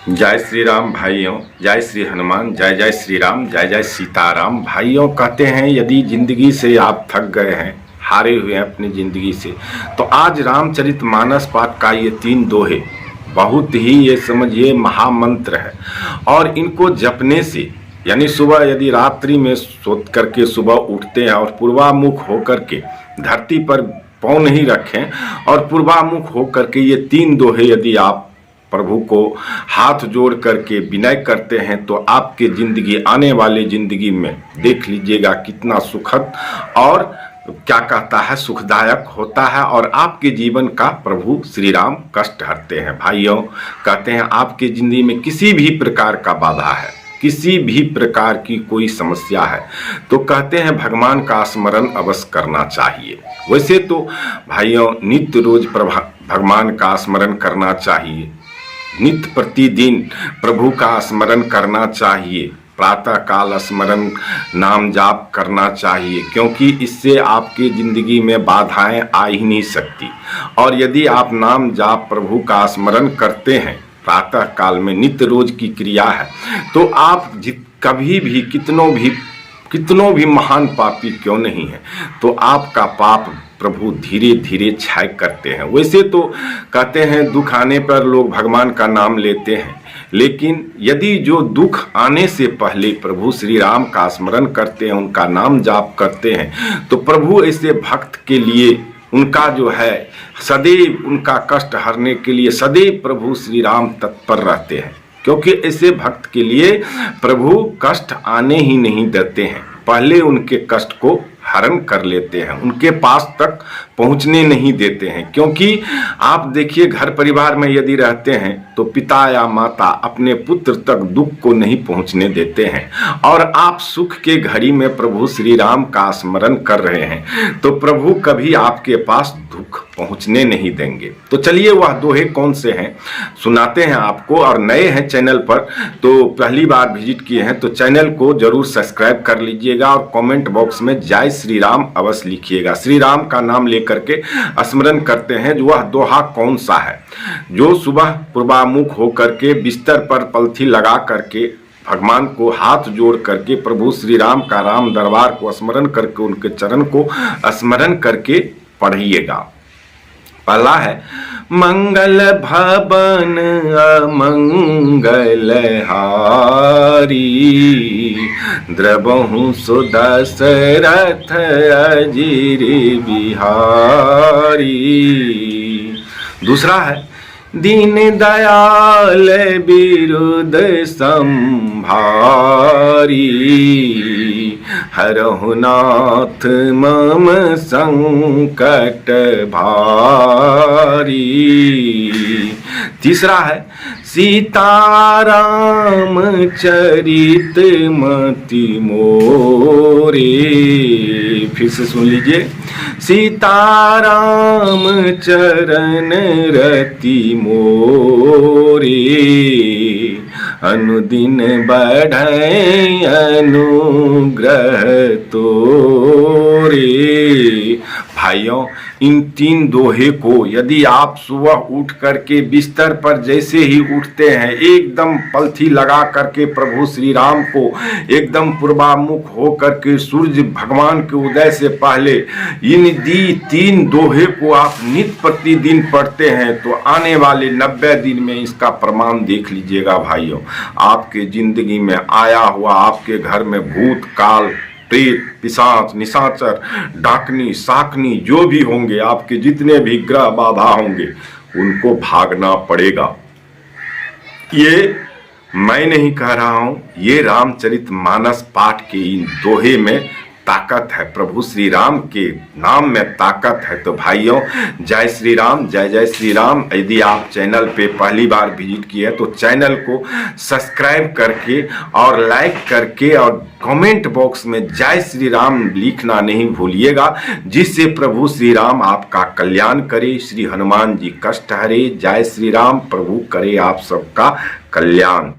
जय श्री राम भाइयों, जय श्री हनुमान, जय जय श्री राम, जय जय सीताराम। भाइयों, कहते हैं यदि जिंदगी से आप थक गए हैं, हारे हुए हैं अपनी जिंदगी से, तो आज रामचरितमानस पाठ का ये 3 दोहे बहुत ही ये समझिए महामंत्र है। और इनको जपने से यानी सुबह यदि रात्रि में सोच करके सुबह उठते हैं और पूर्वामुख होकर के धरती पर पाँव नहीं रखें और पूर्वामुख होकर के ये 3 दोहे यदि आप प्रभु को हाथ जोड़ करके विनय करते हैं तो आपके जिंदगी आने वाले जिंदगी में देख लीजिएगा कितना सुखद और क्या कहता है सुखदायक होता है और आपके जीवन का प्रभु श्री राम कष्ट हरते हैं। भाइयों, कहते हैं आपके जिंदगी में किसी भी प्रकार का बाधा है, किसी भी प्रकार की कोई समस्या है तो कहते हैं भगवान का स्मरण अवश्य करना चाहिए। वैसे तो भाइयों नित्य रोज भगवान का स्मरण करना चाहिए, नित्य प्रतिदिन प्रभु का स्मरण करना चाहिए, प्रातः काल स्मरण नाम जाप करना चाहिए, क्योंकि इससे आपके जिंदगी में बाधाएं आ ही नहीं सकती। और यदि आप नाम जाप प्रभु का स्मरण करते हैं प्रातः काल में, नित्य रोज की क्रिया है, तो आप कभी भी कितनों भी महान पापी क्यों नहीं है तो आपका पाप प्रभु धीरे धीरे क्षय करते हैं। वैसे तो कहते हैं दुख आने पर लोग भगवान का नाम लेते हैं, लेकिन यदि जो दुख आने से पहले प्रभु श्री राम का स्मरण करते हैं, उनका नाम जाप करते हैं, तो प्रभु ऐसे भक्त के लिए उनका जो है सदैव उनका कष्ट हरने के लिए सदैव प्रभु श्री राम तत्पर रहते हैं, क्योंकि ऐसे भक्त के लिए प्रभु कष्ट आने ही नहीं देते हैं, पहले उनके कष्ट को हरण कर लेते हैं, उनके पास तक पहुंचने नहीं देते हैं। क्योंकि आप देखिए घर परिवार में यदि रहते हैं तो पिता या माता अपने पुत्र तक दुख को नहीं पहुंचने देते हैं, और आप सुख के घड़ी में प्रभु श्री राम का स्मरण कर रहे हैं तो प्रभु कभी आपके पास दुख पहुंचने नहीं देंगे। तो चलिए वह दोहे कौन से हैं सुनाते हैं आपको। और नए हैं चैनल पर तो पहली बार विजिट किए हैं तो चैनल को जरूर सब्सक्राइब कर लीजिएगा और कमेंट बॉक्स में जय श्री राम अवश्य लिखिएगा। श्री राम का नाम लेकर के स्मरण करते हैं। जो वह दोहा कौन सा है जो सुबह पूर्वामुख होकर के बिस्तर पर पलथी लगा करके भगवान को हाथ जोड़ करके प्रभु श्री राम का राम दरबार को स्मरण करके उनके चरण को स्मरण करके पढ़िएगा। पहला है मंगल भवन अमंगल हारी, द्रवहु सुदशरथ अजिर बिहारी। दूसरा है दीन दयाल बिरुद संभारी, हरहु नाथ मम संकट भारी। तीसरा है सीताराम चरित मति मोरे। फिर से सुन लीजिए, सीताराम चरण रति मोरे, अनुदिन बढ़ै अनुग्रह तोरे। भाइयों, इन 3 दोहे को यदि आप सुबह उठ करके बिस्तर पर जैसे ही उठते हैं एकदम पलथी लगा करके प्रभु श्री राम को एकदम पूर्वामुख हो करके सूर्य भगवान के उदय से पहले इन 3 दोहे को आप नित्य प्रतिदिन पढ़ते हैं तो आने वाले 90 दिन में इसका प्रमाण देख लीजिएगा। भाइयों, आपके जिंदगी में आया हुआ आपके घर में भूत काल प्रेत पिशाच निशाचर डाकनी शाकनी जो भी होंगे, आपके जितने भी ग्रह बाधा होंगे उनको भागना पड़ेगा। ये मैं नहीं कह रहा हूं, ये रामचरितमानस पाठ के इन दोहे में ताकत है, प्रभु श्री राम के नाम में ताकत है। तो भाइयों, जय श्री राम, जय जय श्री राम। यदि आप चैनल पे पहली बार विजिट किए तो चैनल को सब्सक्राइब करके और लाइक करके और कमेंट बॉक्स में जय श्री राम लिखना नहीं भूलिएगा, जिससे प्रभु श्री राम आपका कल्याण करे, श्री हनुमान जी कष्ट हरे। जय श्री राम, प्रभु करे आप सबका कल्याण।